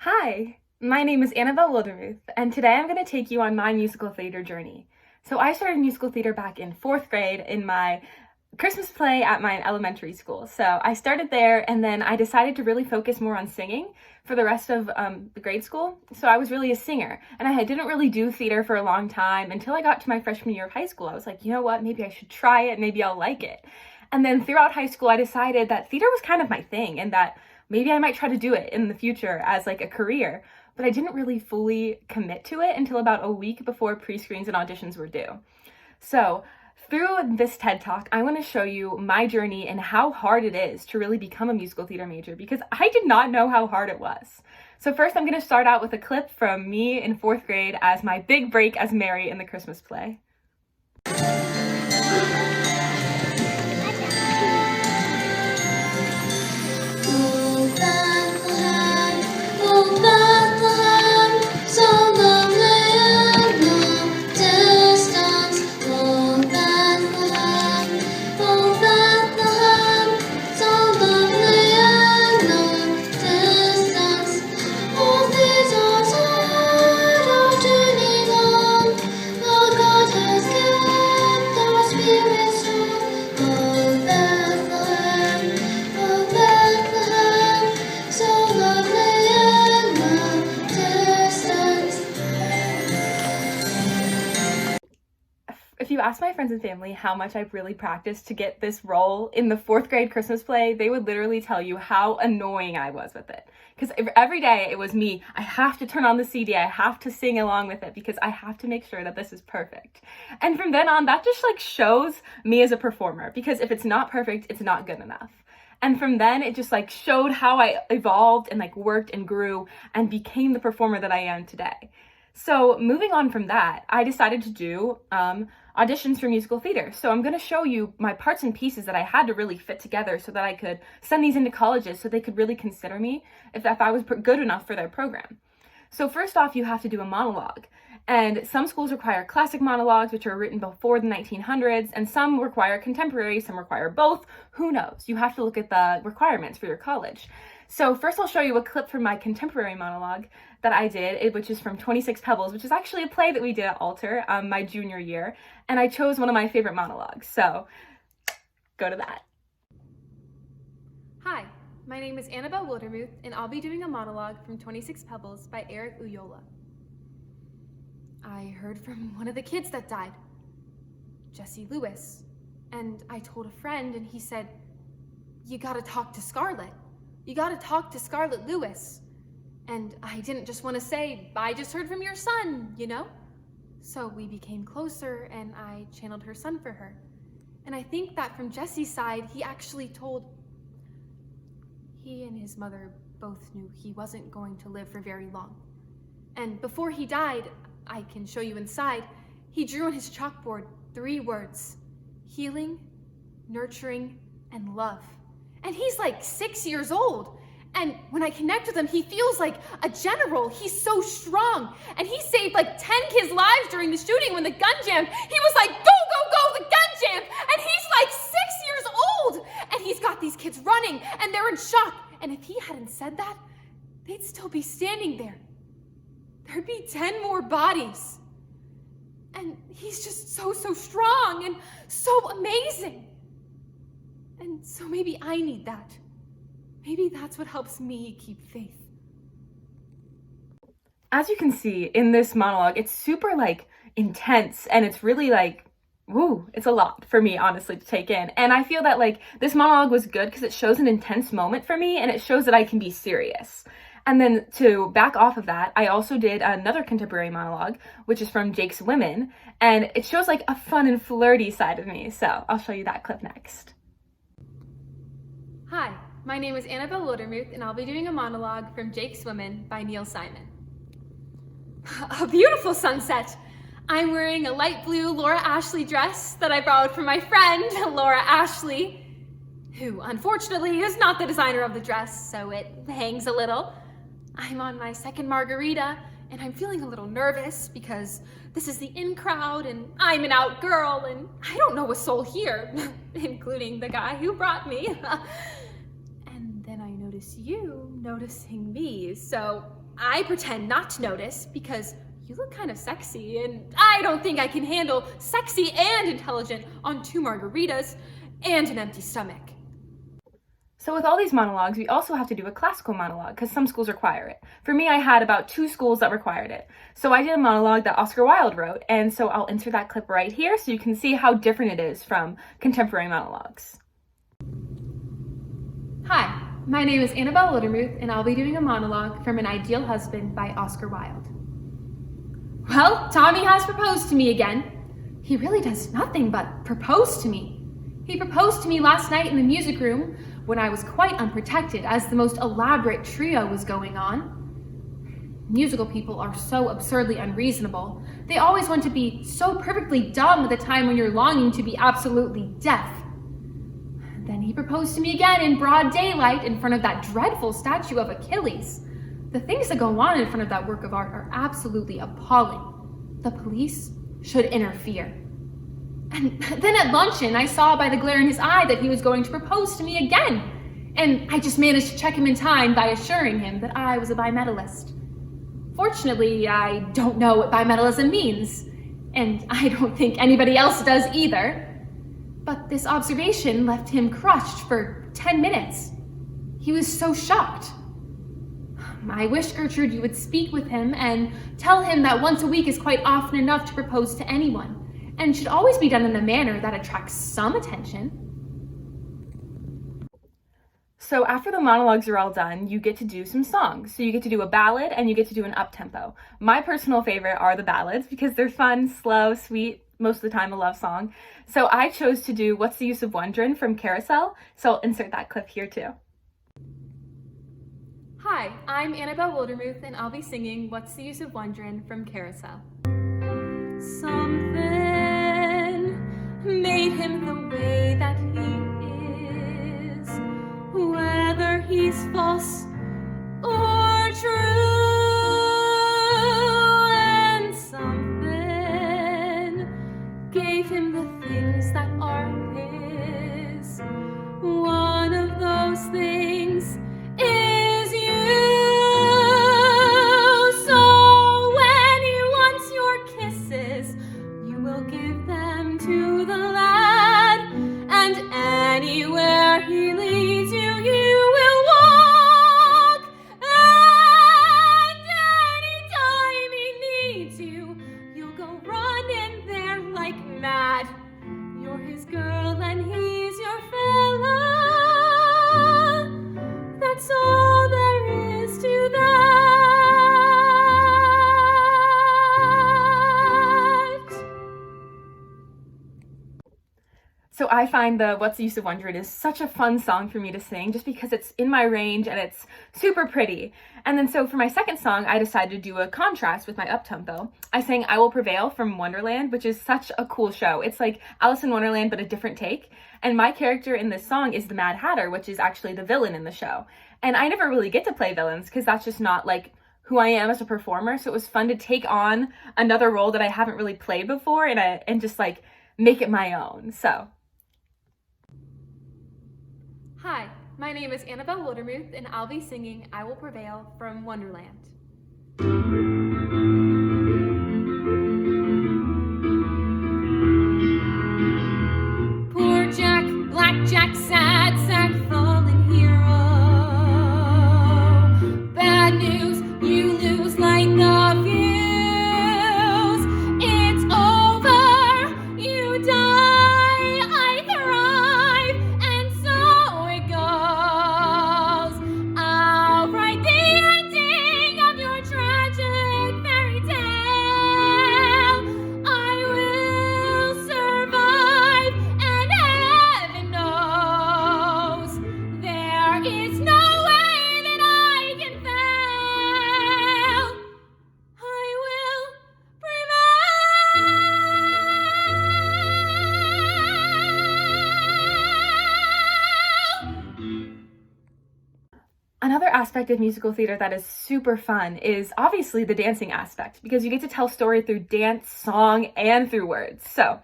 Hi, my name is Annabelle Wildermuth, and today I'm going to take you on my musical theater journey. So I started musical theater back in 4th grade in my Christmas play at my elementary school. So I started there, and then I decided to really focus more on singing for the rest of the grade school. So I was really a singer, and I didn't really do theater for a long time until I got to my freshman year of high school. I was like, you know what, maybe I should try it, maybe I'll like it. And then throughout high school, I decided that theater was kind of my thing, and that maybe I might try to do it in the future as like a career, but I didn't really fully commit to it until about a week before pre-screens and auditions were due. So through this TED Talk, I want to show you my journey and how hard it is to really become a musical theater major, because I did not know how hard it was. So first, I'm going to start out with a clip from me in 4th grade as my big break as Mary in the Christmas play. If you ask my friends and family how much I've really practiced to get this role in the 4th grade Christmas play, they would literally tell you how annoying I was with it. Because every day it was me, I have to turn on the CD, I have to sing along with it because I have to make sure that this is perfect. And from then on, that just like shows me as a performer, because if it's not perfect, it's not good enough. And from then, it just like showed how I evolved and like worked and grew and became the performer that I am today. So moving on from that, I decided to do auditions for musical theater. So I'm going to show you my parts and pieces that I had to really fit together so that I could send these into colleges so they could really consider me if I was good enough for their program. So first off, you have to do a monologue. And some schools require classic monologues, which are written before the 1900s, and some require contemporary, some require both. Who knows? You have to look at the requirements for your college. So first I'll show you a clip from my contemporary monologue that I did, which is from 26 Pebbles, which is actually a play that we did at Alter my junior year, and I chose one of my favorite monologues, so go to that. Hi, my name is Annabelle Wildermuth, and I'll be doing a monologue from 26 Pebbles by Eric Uyola. I heard from one of the kids that died, Jesse Lewis, and I told a friend, and he said, "You gotta talk to Scarlett. You gotta talk to Scarlett Lewis." And I didn't just want to say, "I just heard from your son," you know? So we became closer, and I channeled her son for her. And I think that from Jesse's side, he actually told... He and his mother both knew he wasn't going to live for very long. And before he died, I can show you inside, he drew on his chalkboard 3 words: healing, nurturing, and love. And he's like 6 years old. And when I connect with him, he feels like a general. He's so strong. And he saved like 10 kids' lives during the shooting when the gun jammed. He was like, "Go, go, go, the gun jammed." And he's like 6 years old. And he's got these kids running, and they're in shock. And if he hadn't said that, they'd still be standing there. There'd be 10 more bodies. And he's just so strong and so amazing. And so maybe I need that. Maybe that's what helps me keep faith. As you can see in this monologue, it's super like intense, and it's really like, woo, it's a lot for me, honestly, to take in. And I feel that like this monologue was good because it shows an intense moment for me, and it shows that I can be serious. And then to back off of that, I also did another contemporary monologue, which is from Jake's Women, and it shows like a fun and flirty side of me. So I'll show you that clip next. Hi, my name is Annabelle Wildermuth, and I'll be doing a monologue from Jake's Women by Neil Simon. A beautiful sunset. I'm wearing a light blue Laura Ashley dress that I borrowed from my friend, Laura Ashley, who unfortunately is not the designer of the dress, so it hangs a little. I'm on my second margarita, and I'm feeling a little nervous because this is the in crowd, and I'm an out girl, and I don't know a soul here, including the guy who brought me. And then I notice you, noticing me, so I pretend not to notice because you look kind of sexy, and I don't think I can handle sexy and intelligent on 2 margaritas and an empty stomach. So with all these monologues, we also have to do a classical monologue because some schools require it. For me, I had about 2 schools that required it. So I did a monologue that Oscar Wilde wrote, and so I'll insert that clip right here so you can see how different it is from contemporary monologues. Hi, my name is Annabelle Wildermuth, and I'll be doing a monologue from An Ideal Husband by Oscar Wilde. Well, Tommy has proposed to me again. He really does nothing but propose to me. He proposed to me last night in the music room when I was quite unprotected as the most elaborate trio was going on. Musical people are so absurdly unreasonable. They always want to be so perfectly dumb at the time when you're longing to be absolutely deaf. Then he proposed to me again in broad daylight in front of that dreadful statue of Achilles. The things that go on in front of that work of art are absolutely appalling. The police should interfere. And then at luncheon, I saw by the glare in his eye that he was going to propose to me again. And I just managed to check him in time by assuring him that I was a bimetallist. Fortunately, I don't know what bimetallism means, and I don't think anybody else does either. But this observation left him crushed for 10 minutes. He was so shocked. I wish, Gertrude, you would speak with him and tell him that once a week is quite often enough to propose to anyone, and should always be done in a manner that attracts some attention. So after the monologues are all done, you get to do some songs. So you get to do a ballad and you get to do an up-tempo. My personal favorite are the ballads because they're fun, slow, sweet, most of the time a love song. So I chose to do What's the Use of Wonderin' from Carousel. So I'll insert that clip here too. Hi, I'm Annabelle Wildermuth, and I'll be singing What's the Use of Wonderin' from Carousel. Something made him the way that he is, whether he's false or true, and something gave him the things that are his. One of those things is you. So when he wants your kisses, you will give them to the lad, and anywhere he leads you, you will walk, and anytime he needs you, you'll go running there like mad. You're his girl and he's your fella. That's all there is to that. So I find the What's the Use of Wonderin' is such a fun song for me to sing just because it's in my range and it's super pretty. And then so for my second song, I decided to do a contrast with my up-tempo. I sang I Will Prevail from Wonderland, which is such a cool show. It's like Alice in Wonderland, but a different take. And my character in this song is the Mad Hatter, which is actually the villain in the show. And I never really get to play villains because that's just not like who I am as a performer. So it was fun to take on another role that I haven't really played before and just like make it my own. So. Hi, my name is Annabelle Wildermuth, and I'll be singing I Will Prevail from Wonderland. Poor Jack, Black Jack, sad, sad fallen hero. Bad news, you lose like the fuse. It's over, you die, I thrive, and so it goes. I'll write the ending of your tragic fairy tale. I will survive, and heaven knows there is no way that I can fail. I will prevail. Another aspect of musical theater that is super fun is obviously the dancing aspect because you get to tell story through dance, song, and through words. So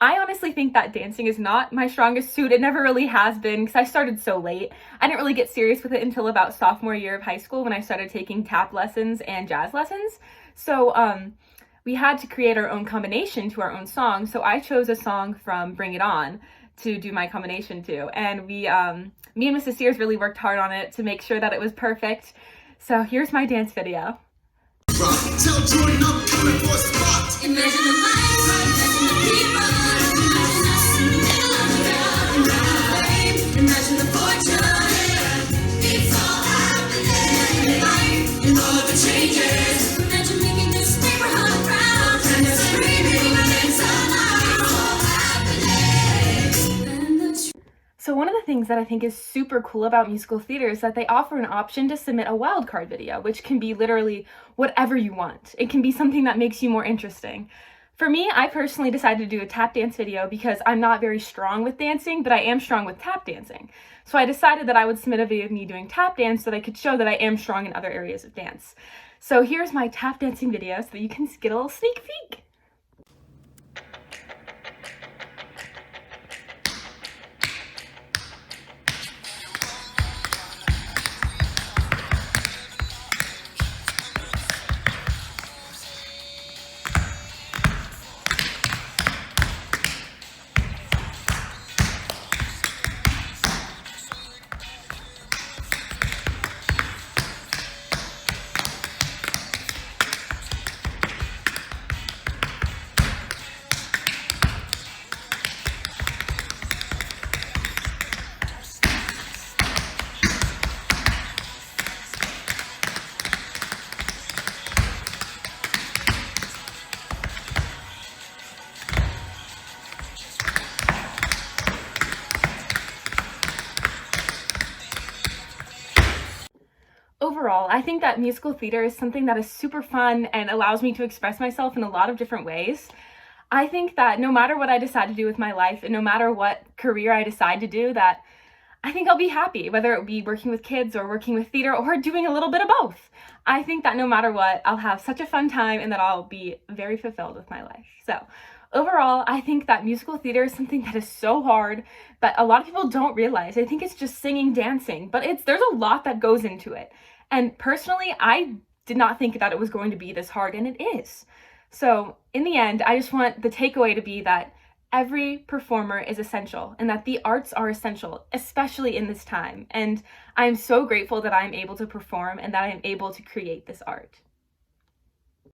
I honestly think that dancing is not my strongest suit. It never really has been because I started so late. I didn't really get serious with it until about sophomore year of high school when I started taking tap lessons and jazz lessons. So we had to create our own combination to our own song. So I chose a song from Bring It On to do my combination to. And me and Mrs. Sears really worked hard on it to make sure that it was perfect. So here's my dance video. Tell Jordan I'm coming for a spot. Imagine the lights, imagine the people, imagine us in the middle of the crowd. Imagine the fortune, it's all happening. Life and all the changes. Imagine making this neighborhood proud. And they're screaming, it's alive, it's all happening. And the So one of the things that I think is super cool about musical theater is that they offer an option to submit a wildcard video, which can be literally whatever you want. It can be something that makes you more interesting. For me, I personally decided to do a tap dance video because I'm not very strong with dancing, but I am strong with tap dancing. So I decided that I would submit a video of me doing tap dance so that I could show that I am strong in other areas of dance. So here's my tap dancing video so that you can get a little sneak peek. Overall, I think that musical theater is something that is super fun and allows me to express myself in a lot of different ways. I think that no matter what I decide to do with my life and no matter what career I decide to do, that I think I'll be happy, whether it be working with kids or working with theater or doing a little bit of both. I think that no matter what, I'll have such a fun time and that I'll be very fulfilled with my life. So overall, I think that musical theater is something that is so hard that a lot of people don't realize. They think it's just singing, dancing, but there's a lot that goes into it. And personally, I did not think that it was going to be this hard, and it is. So in the end, I just want the takeaway to be that every performer is essential and that the arts are essential, especially in this time. And I'm so grateful that I'm able to perform and that I'm able to create this art.